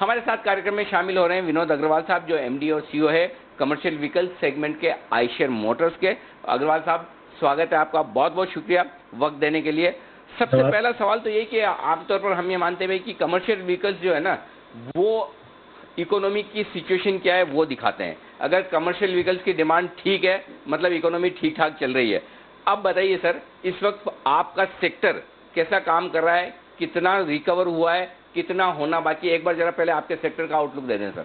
हमारे साथ कार्यक्रम में शामिल हो रहे हैं विनोद अग्रवाल साहब, जो एमडी और सीईओ है कमर्शियल व्हीकल सेगमेंट के आइशर मोटर्स के। अग्रवाल साहब, स्वागत है आपका, बहुत बहुत शुक्रिया वक्त देने के लिए। सबसे पहला सवाल तो ये कि आमतौर पर हम ये मानते हैं कि कमर्शियल व्हीकल्स जो है ना, वो इकोनॉमी की सिचुएशन क्या है वो दिखाते हैं। अगर कमर्शियल व्हीकल्स की डिमांड ठीक है, मतलब इकोनॉमी ठीक ठाक चल रही है। अब बताइए सर, इस वक्त आपका सेक्टर कैसा काम कर रहा है, कितना रिकवर हुआ है, कितना होना बाकी, एक बार जरा पहले आपके सेक्टर का आउटलुक दे दें सर।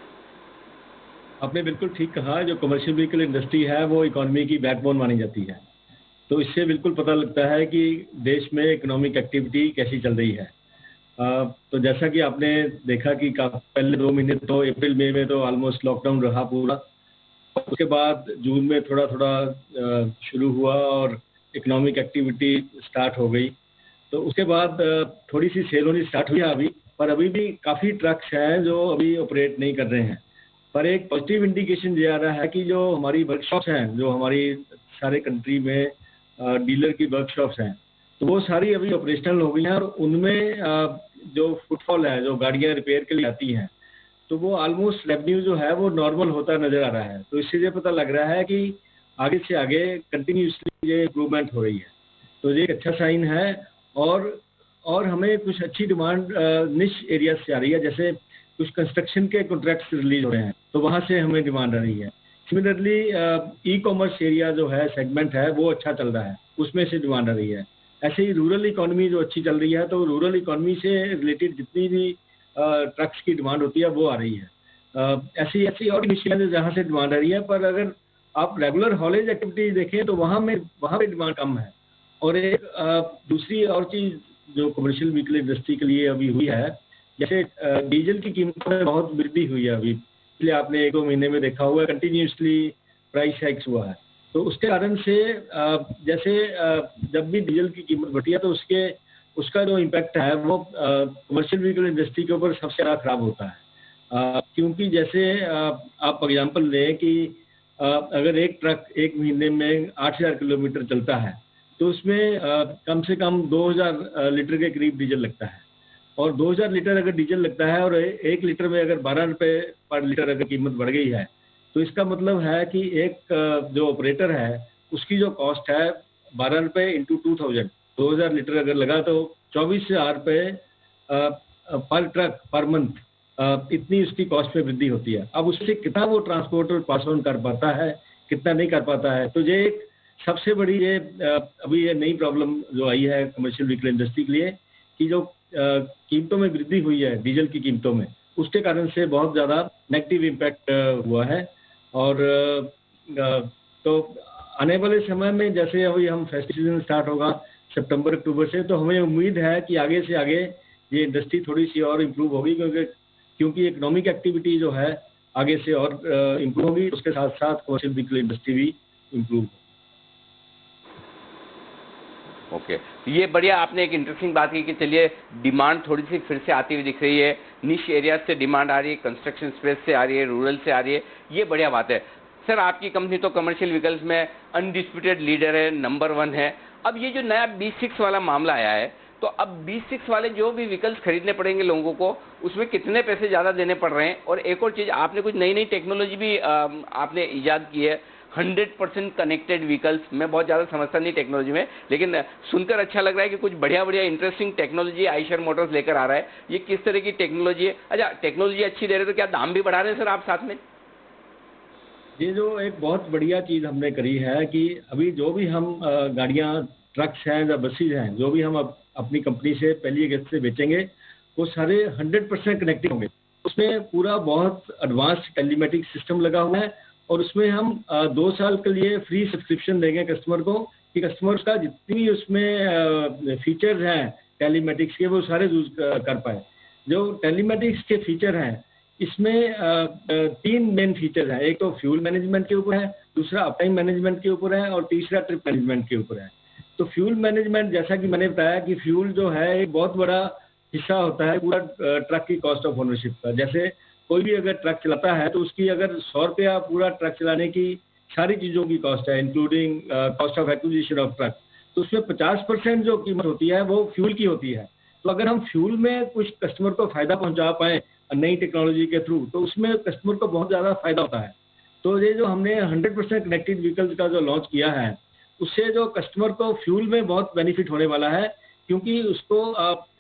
आपने बिल्कुल ठीक कहा, जो कमर्शियल व्हीकल इंडस्ट्री है वो इकोनॉमी की बैकबोन मानी जाती है। तो इससे बिल्कुल पता लगता है कि देश में इकोनॉमिक एक्टिविटी कैसी चल रही है। तो जैसा कि आपने देखा कि पहले 2 महीने तो अप्रैल मई में तो ऑलमोस्ट लॉकडाउन रहा पूरा। उसके बाद जून में थोड़ा थोड़ा शुरू हुआ और इकोनॉमिक एक्टिविटी स्टार्ट हो गई। तो उसके बाद थोड़ी सी सेल होनी स्टार्ट हुई है अभी, पर अभी भी काफ़ी ट्रक्स हैं जो अभी ऑपरेट नहीं कर रहे हैं। पर एक पॉजिटिव इंडिकेशन ये आ रहा है कि जो हमारी वर्कशॉप्स हैं, जो हमारी सारे कंट्री में डीलर की वर्कशॉप्स हैं, तो वो सारी अभी ऑपरेशनल हो गई हैं और उनमें जो फुटफॉल है, जो गाड़ियाँ रिपेयर के लिए आती हैं, तो वो ऑलमोस्ट रेवेन्यू जो है वो नॉर्मल होता नज़र आ रहा है। तो इससे ये पता लग रहा है कि आगे से आगे कंटिन्यूसली ये इम्प्रूवमेंट हो रही है। तो ये एक अच्छा साइन है। और हमें कुछ अच्छी डिमांड निश एरिया से आ रही है, जैसे कुछ कंस्ट्रक्शन के कॉन्ट्रैक्ट्स रिलीज हो रहे हैं, तो वहाँ से हमें डिमांड आ रही है। सिमिलरली ई कॉमर्स एरिया जो है, सेगमेंट है, वो अच्छा चल रहा है, उसमें से डिमांड आ रही है। ऐसे ही रूरल इकोनॉमी जो अच्छी चल रही है, तो रूरल इकोनॉमी से रिलेटेड जितनी भी ट्रक्स की डिमांड होती है वो आ रही है। ऐसी ऐसी और मिशन जहाँ से डिमांड आ रही है। पर अगर आप रेगुलर हॉलेज एक्टिविटी देखें तो वहाँ पे डिमांड कम है। और एक दूसरी और चीज़ जो कमर्शियल व्हीकल इंडस्ट्री के लिए अभी हुई है, जैसे डीजल की कीमतों में बहुत वृद्धि हुई है अभी, इसलिए आपने 1-2 महीने में देखा हुआ है कंटिन्यूसली प्राइस हाइक्स हुआ है। तो उसके कारण से जैसे जब भी डीजल की कीमत बढ़ती है तो उसका जो इम्पैक्ट है वो कमर्शियल व्हीकल इंडस्ट्री के ऊपर सबसे ज़्यादा खराब होता है। क्योंकि जैसे आप एग्जांपल लें कि अगर एक ट्रक एक महीने में 8000 किलोमीटर चलता है, तो उसमें कम से कम 2000 लीटर के करीब डीजल लगता है। और 2000 लीटर अगर डीजल लगता है और 1 लीटर में अगर 12 रुपये पर लीटर अगर कीमत बढ़ गई है, तो इसका मतलब है कि एक जो ऑपरेटर है उसकी जो कॉस्ट है 12 रुपये इंटू 2000 लीटर अगर लगा तो 24,000 रुपये पर ट्रक पर मंथ, इतनी उसकी कॉस्ट में वृद्धि होती है। अब उससे कितना वो ट्रांसपोर्टर पास ऑन कर पाता है, कितना नहीं कर पाता है। तो ये एक सबसे बड़ी अभी ये नई प्रॉब्लम जो आई है कमर्शियल व्हीकल इंडस्ट्री के लिए, कि जो कीमतों में वृद्धि हुई है डीजल की कीमतों में, उसके कारण से बहुत ज़्यादा नेगेटिव इम्पैक्ट हुआ है। और तो आने वाले समय में जैसे अभी हम फेस्टिव सीजन स्टार्ट होगा सितंबर अक्टूबर से, तो हमें उम्मीद है कि आगे से आगे ये इंडस्ट्री थोड़ी सी और इम्प्रूव होगी, क्योंकि इकोनॉमिक एक्टिविटी जो है आगे से और इम्प्रूव होगी, उसके साथ साथ कमर्शियल व्हीकल इंडस्ट्री भी इम्प्रूव होगी। ओके, तो ये बढ़िया आपने एक इंटरेस्टिंग बात की कि चलिए डिमांड थोड़ी सी फिर से आती हुई दिख रही है, निश एरिया से डिमांड आ रही है, कंस्ट्रक्शन स्पेस से आ रही है, रूरल से आ रही है, ये बढ़िया बात है। सर, आपकी कंपनी तो कमर्शियल व्हीकल्स में अनडिस्प्यूटेड लीडर है, नंबर 1 है। अब ये जो नया B6 वाला मामला आया है, तो अब B6 वाले जो भी व्हीकल्स खरीदने पड़ेंगे लोगों को, उसमें कितने पैसे ज़्यादा देने पड़ रहे हैं? और एक और चीज़, आपने कुछ नई नई टेक्नोलॉजी भी आपने ईजाद की है, 100% कनेक्टेड व्हीकल्स। मैं बहुत ज़्यादा समझता नहीं टेक्नोलॉजी में, लेकिन सुनकर अच्छा लग रहा है कि कुछ बढ़िया बढ़िया इंटरेस्टिंग टेक्नोलॉजी आइशर मोटर्स लेकर आ रहा है। ये किस तरह की टेक्नोलॉजी है? अच्छा, टेक्नोलॉजी अच्छी दे रहे तो क्या दाम भी बढ़ा रहे हैं सर आप साथ में? ये जो एक बहुत बढ़िया चीज़ हमने करी है कि अभी जो भी हम गाड़ियाँ, ट्रक्स हैं या बसेज हैं, जो भी हम अपनी कंपनी से पहली अगस्त से बेचेंगे, वो सारे 100% कनेक्टेड होंगे। उसमें पूरा बहुत एडवांस्ड टेलीमेटिक सिस्टम लगा हुआ है और उसमें हम 2 साल के लिए फ्री सब्सक्रिप्शन देंगे कस्टमर को, कि कस्टमर्स का जितनी भी उसमें फीचर्स हैं टेलीमेटिक्स के, वो सारे यूज कर पाए। जो टेलीमेटिक्स के फीचर हैं, इसमें 3 मेन फीचर हैं। एक तो फ्यूल मैनेजमेंट के ऊपर है, दूसरा अपटाइम मैनेजमेंट के ऊपर है और तीसरा ट्रिप मैनेजमेंट के ऊपर है। तो फ्यूल मैनेजमेंट, जैसा कि मैंने बताया कि फ्यूल जो है एक बहुत बड़ा हिस्सा होता है पूरा ट्रक की कॉस्ट ऑफ ओनरशिप का। जैसे कोई भी अगर ट्रक चलाता है तो उसकी अगर 100 रुपया पूरा ट्रक चलाने की सारी चीज़ों की कॉस्ट है, including cost of acquisition of truck, तो उसमें 50% जो कीमत होती है वो फ्यूल की होती है। तो अगर हम फ्यूल में कुछ कस्टमर को फ़ायदा पहुंचा पाएँ नई टेक्नोलॉजी के थ्रू, तो उसमें कस्टमर को बहुत ज़्यादा फायदा होता है। तो ये जो हमने 100% कनेक्टेड व्हीकल्स का जो लॉन्च किया है, उससे जो कस्टमर को फ्यूल में बहुत बेनिफिट होने वाला है, क्योंकि उसको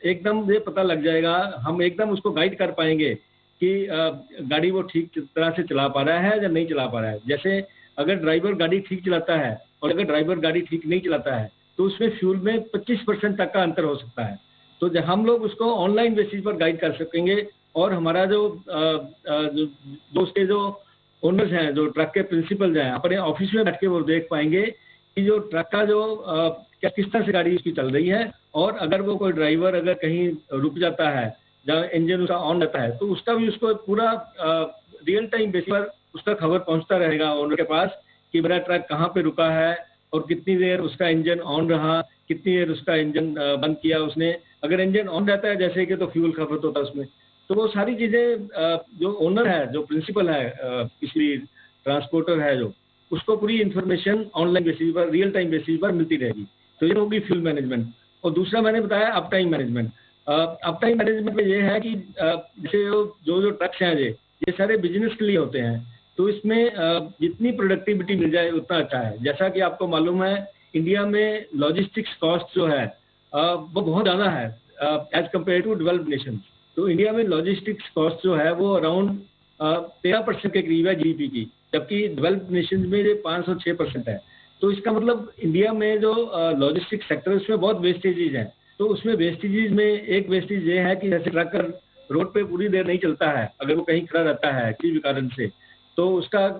एकदम ये पता लग जाएगा, हम एकदम उसको गाइड कर पाएंगे कि गाड़ी वो ठीक तरह से चला पा रहा है या नहीं चला पा रहा है। जैसे अगर ड्राइवर गाड़ी ठीक चलाता है और अगर ड्राइवर गाड़ी ठीक नहीं चलाता है, तो उसमें फ्यूल में 25% तक का अंतर हो सकता है। तो जब हम लोग उसको ऑनलाइन बेसिस पर गाइड कर सकेंगे, और हमारा जो उसके जो ओनर्स हैं, जो ट्रक के प्रिंसिपल हैं, अपने ऑफिस में बैठ के वो देख पाएंगे कि जो ट्रक का जो किस तरह से गाड़ी उसकी चल रही है, और अगर वो कोई ड्राइवर अगर कहीं रुक जाता है, जहाँ इंजन उसका ऑन रहता है, तो उसका भी उसको पूरा रियल टाइम बेसिस पर उसका खबर पहुंचता रहेगा ओनर के पास कि मेरा ट्रक कहाँ पे रुका है और कितनी देर उसका इंजन ऑन रहा, कितनी देर उसका इंजन बंद किया उसने। अगर इंजन ऑन रहता है जैसे कि, तो फ्यूल खपत होता है उसमें। तो वो सारी चीज़ें जो ओनर है, जो प्रिंसिपल है, किसी ट्रांसपोर्टर है जो, उसको पूरी इन्फॉर्मेशन ऑनलाइन बेसिस पर, रियल टाइम बेसिस पर मिलती रहेगी। तो ये होगी फ्यूल मैनेजमेंट। और दूसरा मैंने बताया up time management. Up time management में ये है कि जैसे जो ट्रक्स हैं ये सारे बिजनेस के लिए होते हैं, तो इसमें जितनी प्रोडक्टिविटी मिल जाए उतना अच्छा है। जैसा कि आपको मालूम है, इंडिया में लॉजिस्टिक्स कॉस्ट जो है वो बहुत ज़्यादा है as compare to developed nation. तो इंडिया में लॉजिस्टिक्स कॉस्ट जो है वो अराउंड 13% के करीब है जीडीपी की, जबकि डेवलप्ड नेशन में ये 5 और 6% है। तो इसका मतलब इंडिया में जो लॉजिस्टिक्स सेक्टर है उसमें बहुत वेस्टेजेज हैं। तो उसमें वेस्टेजेज में एक वेस्टेज ये है कि जैसे ट्रक रोड पे पूरी देर नहीं चलता है, अगर वो कहीं खड़ा रहता है किसी भी कारण से, तो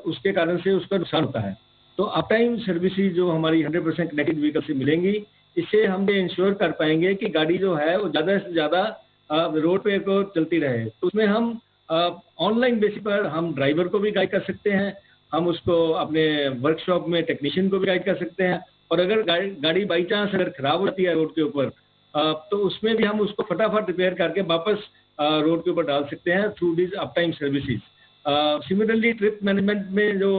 उसके कारण से उसका नुकसान होता है। तो अप टाइम सर्विसेज जो हमारी 100% कनेक्टेड व्हीकल से मिलेंगी, इससे हम ये इंश्योर कर पाएंगे कि गाड़ी जो है वो ज़्यादा से ज़्यादा रोड पे को चलती रहे। तो उसमें हम ऑनलाइन बेसिस पर हम ड्राइवर को भी गाइड कर सकते हैं, हम उसको अपने वर्कशॉप में टेक्नीशियन को भी गाइड कर सकते हैं, और अगर गाड़ी बाई चांस अगर खराब होती है रोड के ऊपर, तो उसमें भी हम उसको फटाफट रिपेयर करके वापस रोड के ऊपर डाल सकते हैं through this up time services. Similarly trip management में जो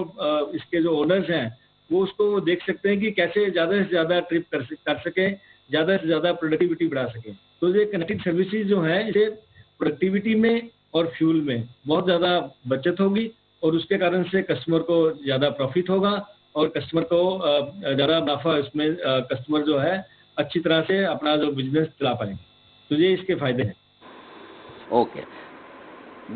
इसके जो ओनर्स हैं, वो उसको देख सकते हैं कि कैसे ज़्यादा से ज़्यादा ट्रिप कर सकें, ज़्यादा से ज़्यादा प्रोडक्टिविटी बढ़ा सकें। तो ये कनेक्टेड सर्विसेज जो हैं, इसे प्रोडक्टिविटी में और फ्यूल में बहुत ज़्यादा बचत होगी, और उसके कारण से कस्टमर को ज़्यादा प्रॉफिट होगा, और कस्टमर को ज़्यादा मुनाफा इसमें कस्टमर जो है अच्छी तरह से अपना जो बिजनेस चला पाएंगे। तो ये इसके फायदे हैं। ओके,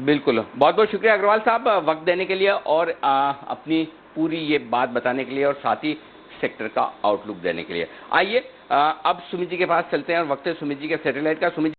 बिल्कुल। बहुत बहुत शुक्रिया अग्रवाल साहब वक्त देने के लिए और अपनी पूरी ये बात बताने के लिए, और साथ ही सेक्टर का आउटलुक देने के लिए। आइए अब सुमित जी के पास चलते हैं और वक्त है सुमित जी के सैटेलाइट का। सुमित